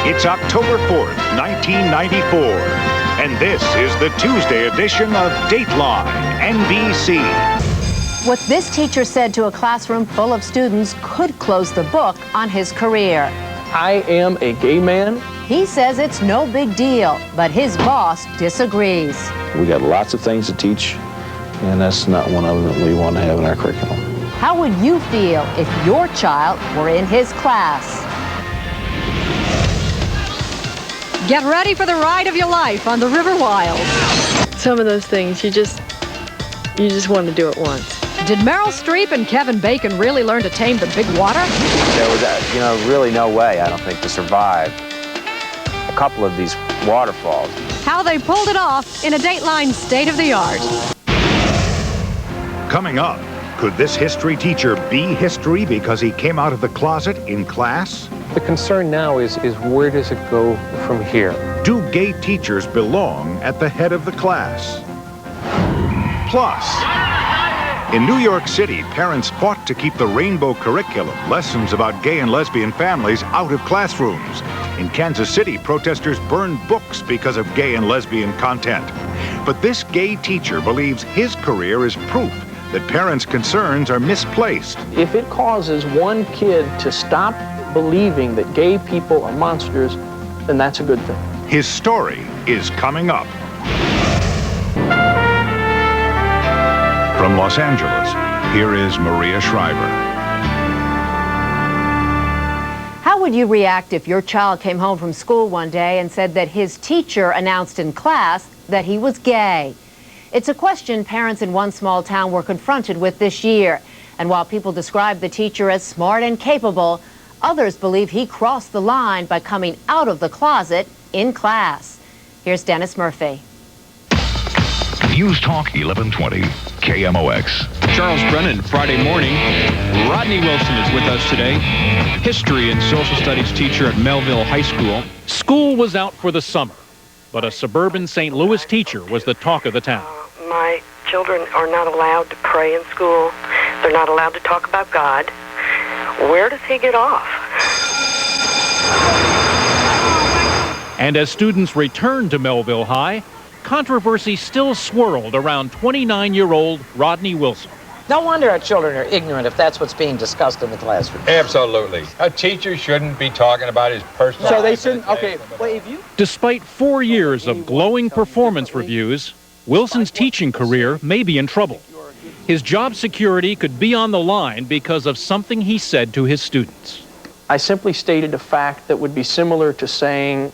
It's October 4th, 1994, and this is the Tuesday edition of Dateline NBC. What this teacher said to a classroom full of students could close the book on his career. I am a gay man. He says it's no big deal, but his boss disagrees. We got lots of things to teach, and that's not one of them that we want to have in our curriculum. How would you feel if your child were in his class? Get ready for the ride of your life on the River Wild. Some of those things, you just want to do it once. Did Meryl Streep and Kevin Bacon really learn to tame the big water? There was, really no way, I don't think, to survive a couple of these waterfalls. How they pulled it off in a Dateline State of the Art. Coming up, could this history teacher be history because he came out of the closet in class? The concern now is where does it go from here? Do gay teachers belong at the head of the class? Plus, in New York City, parents fought to keep the rainbow curriculum, lessons about gay and lesbian families, out of classrooms. In Kansas City, protesters burned books because of gay and lesbian content. But this gay teacher believes his career is proof that parents' concerns are misplaced. If it causes one kid to stop believing that gay people are monsters, then that's a good thing. His story is coming up. From Los Angeles, here is Maria Shriver. How would you react if your child came home from school one day and said that his teacher announced in class that he was gay? It's a question parents in one small town were confronted with this year. And while people describe the teacher as smart and capable, others believe he crossed the line by coming out of the closet in class. Here's Dennis Murphy. News Talk 1120, KMOX. Charles Brennan, Friday morning. Rodney Wilson is with us today, history and social studies teacher at Melville High School. School was out for the summer, but a suburban St. Louis teacher was the talk of the town. My children are not allowed to pray in school. They're not allowed to talk about God. Where does he get off? And as students returned to Melville High, controversy still swirled around 29-year-old Rodney Wilson. No wonder our children are ignorant if that's what's being discussed in the classroom. Absolutely. A teacher shouldn't be talking about his personal life. So they shouldn't, okay. Well, if you... Despite 4 years of glowing performance reviews, Wilson's teaching career may be in trouble. His job security could be on the line because of something he said to his students. I simply stated a fact that would be similar to saying,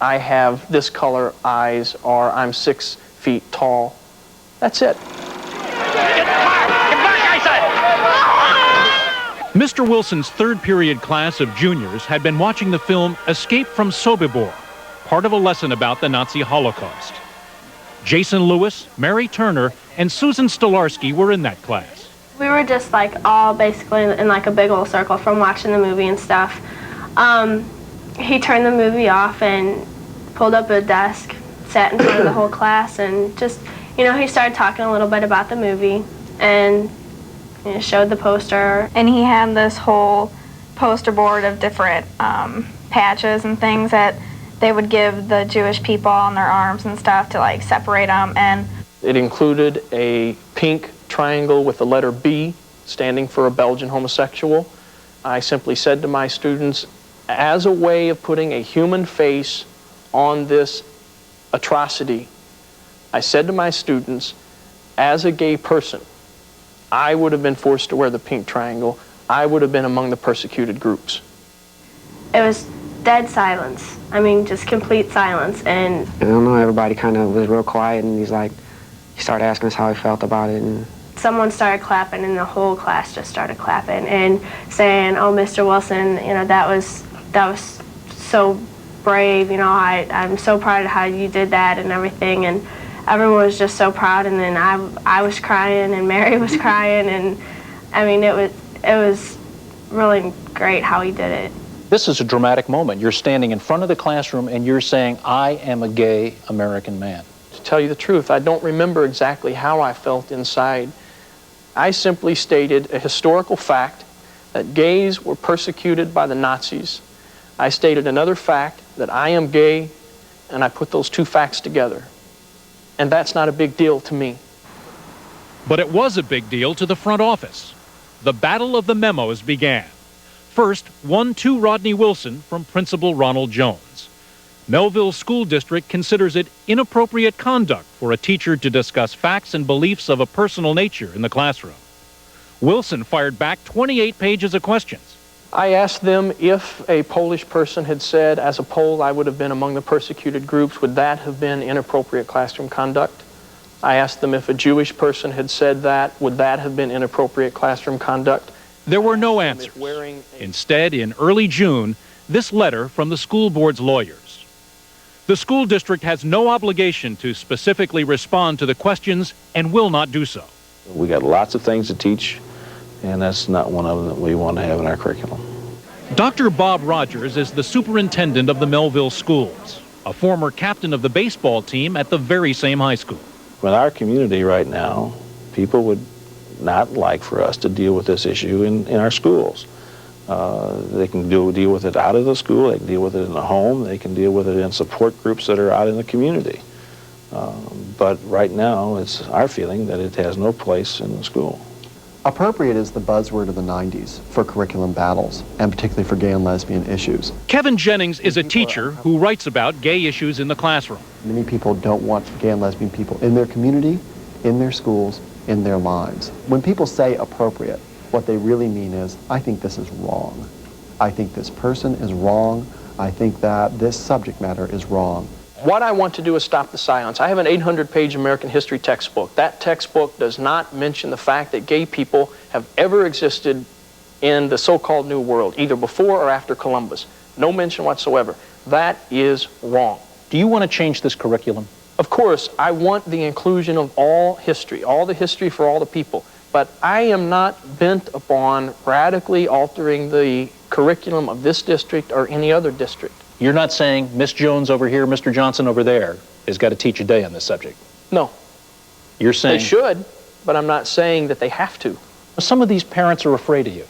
I have this color eyes, or I'm 6 feet tall. That's it. Mr. Wilson's third period class of juniors had been watching the film Escape from Sobibor, part of a lesson about the Nazi Holocaust. Jason Lewis, Mary Turner, and Susan Stolarski were in that class. We were just all basically in a big old circle from watching the movie and stuff. He turned the movie off and pulled up a desk, sat in front of the whole class, and just, he started talking a little bit about the movie and showed the poster. And he had this whole poster board of different patches and things that they would give the Jewish people on their arms and stuff to separate them. And it included a pink triangle with the letter B standing for a Belgian homosexual. I simply said to my students, as a way of putting a human face on this atrocity, I said to my students, as a gay person, I would have been forced to wear the pink triangle. I would have been among the persecuted groups. It was dead silence. I mean, just complete silence. And I don't know, everybody kind of was real quiet, and he started asking us how he felt about it. And someone started clapping, and the whole class just started clapping and saying, "Oh, Mr. Wilson, that was so brave. I'm so proud of how you did that and everything." And everyone was just so proud. And then I was crying, and Mary was crying, and I mean, it was really great how he did it. This is a dramatic moment. You're standing in front of the classroom and you're saying, I am a gay American man. To tell you the truth, I don't remember exactly how I felt inside. I simply stated a historical fact that gays were persecuted by the Nazis. I stated another fact that I am gay, and I put those two facts together. And that's not a big deal to me. But it was a big deal to the front office. The battle of the memos began. First, one to Rodney Wilson from Principal Ronald Jones. Melville School District considers it inappropriate conduct for a teacher to discuss facts and beliefs of a personal nature in the classroom. Wilson fired back 28 pages of questions. I asked them if a Polish person had said, as a Pole, I would have been among the persecuted groups, would that have been inappropriate classroom conduct? I asked them if a Jewish person had said that, would that have been inappropriate classroom conduct? There were no answers. Instead, in early June, this letter from the school board's lawyers. The school district has no obligation to specifically respond to the questions and will not do so. We got lots of things to teach, and that's not one of them that we want to have in our curriculum. Dr. Bob Rogers is the superintendent of the Melville schools, a former captain of the baseball team at the very same high school. In our community right now, people would not like for us to deal with this issue in our schools. They can deal with it out of the school, they can deal with it in the home, they can deal with it in support groups that are out in the community. But right now, it's our feeling that it has no place in the school. Appropriate is the buzzword of the 90s for curriculum battles, and particularly for gay and lesbian issues. Kevin Jennings is a teacher who writes about gay issues in the classroom. Many people don't want gay and lesbian people in their community, in their schools, in their lives. When people say appropriate, what they really mean is, I think this is wrong. I think this person is wrong. I think that this subject matter is wrong. What I want to do is stop the silence. I have an 800-page American history textbook. That textbook does not mention the fact that gay people have ever existed in the so-called New World, either before or after Columbus. No mention whatsoever. That is wrong. Do you want to change this curriculum? Of course, I want the inclusion of all the history for all the people. But I am not bent upon radically altering the curriculum of this district or any other district. You're not saying Miss Jones over here, Mr. Johnson over there has got to teach a day on this subject? No. You're saying... They should, but I'm not saying that they have to. Some of these parents are afraid of you.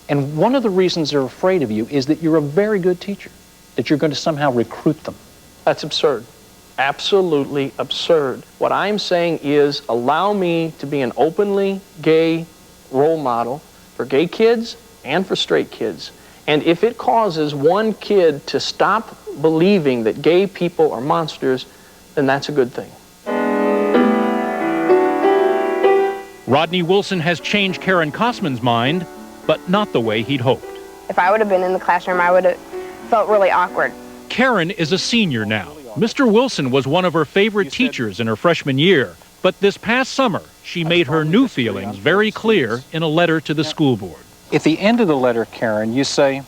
And one of the reasons they're afraid of you is that you're a very good teacher, that you're going to somehow recruit them. That's absurd. Absolutely absurd. What I'm saying is allow me to be an openly gay role model for gay kids and for straight kids. And if it causes one kid to stop believing that gay people are monsters, then that's a good thing. Rodney Wilson has changed Karen Kosman's mind, but not the way he'd hoped. If I would have been in the classroom, I would have felt really awkward. Karen is a senior now. Mr. Wilson was one of her favorite teachers in her freshman year, but this past summer, she made her new feelings very clear in a letter to the school board. At the end of the letter, Karen, you say,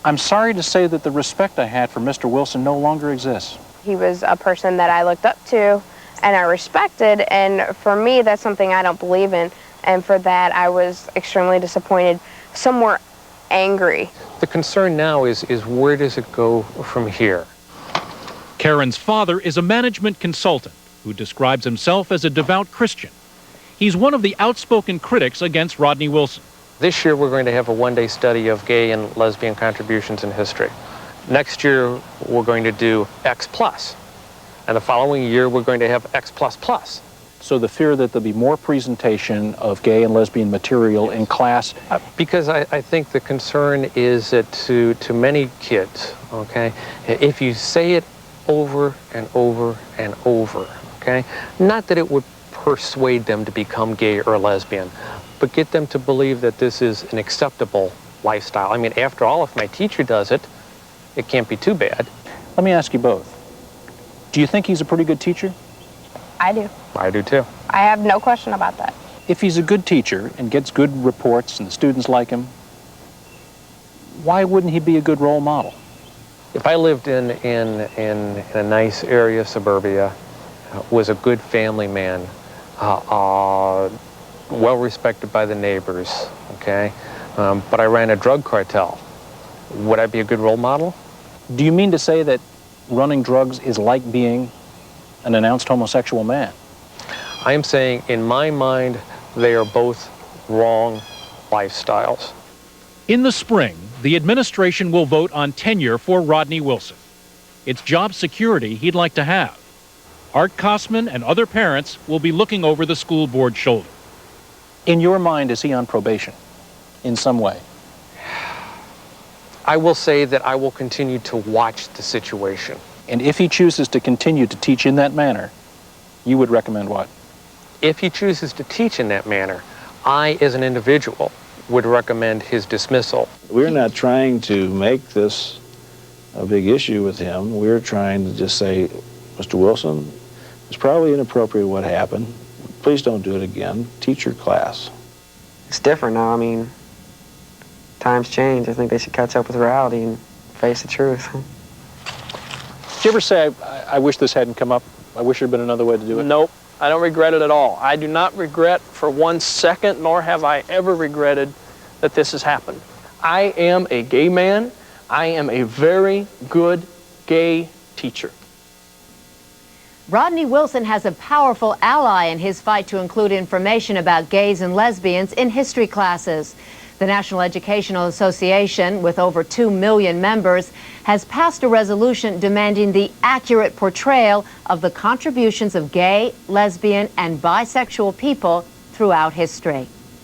I'm sorry to say that the respect I had for Mr. Wilson no longer exists. He was a person that I looked up to and I respected, and for me, that's something I don't believe in, and for that, I was extremely disappointed, somewhat angry. The concern now is where does it go from here? Karen's father is a management consultant who describes himself as a devout Christian. He's one of the outspoken critics against Rodney Wilson. This year we're going to have a one-day study of gay and lesbian contributions in history. Next year we're going to do X+. And the following year we're going to have X++. So the fear that there'll be more presentation of gay and lesbian material in class? Because I think the concern is that to many kids, okay, if you say it over and over and over, okay, not that it would persuade them to become gay or lesbian, but get them to believe that this is an acceptable lifestyle. I mean, after all, if my teacher does it, it can't be too bad. Let me ask you both. Do you think he's a pretty good teacher? I do. I do too. I have no question about that. If he's a good teacher and gets good reports and the students like him, why wouldn't he be a good role model? If I lived in a nice area of suburbia, was a good family man, well respected by the neighbors, okay, but I ran a drug cartel, would I be a good role model? Do you mean to say that running drugs is like being an announced homosexual man? I am saying, in my mind, they are both wrong lifestyles. In the spring, the administration will vote on tenure for Rodney Wilson. It's job security he'd like to have. Art Kosman and other parents will be looking over the school board's shoulder. In your mind, is he on probation in some way? I will say that I will continue to watch the situation. And if he chooses to continue to teach in that manner, you would recommend what? If he chooses to teach in that manner, I, as an individual, would recommend his dismissal. We're not trying to make this a big issue with him. We're trying to just say, Mr. Wilson, it's probably inappropriate what happened. Please don't do it again. Teach your class. It's different now. I mean, times change. I think they should catch up with reality and face the truth. Did you ever say, I wish this hadn't come up? I wish there had been another way to do it? Nope. I don't regret it at all. I do not regret for 1 second, nor have I ever regretted that this has happened. I am a gay man. I am a very good gay teacher. Rodney Wilson has a powerful ally in his fight to include information about gays and lesbians in history classes. The National Educational Association, with over 2 million members, has passed a resolution demanding the accurate portrayal of the contributions of gay, lesbian, and bisexual people throughout history.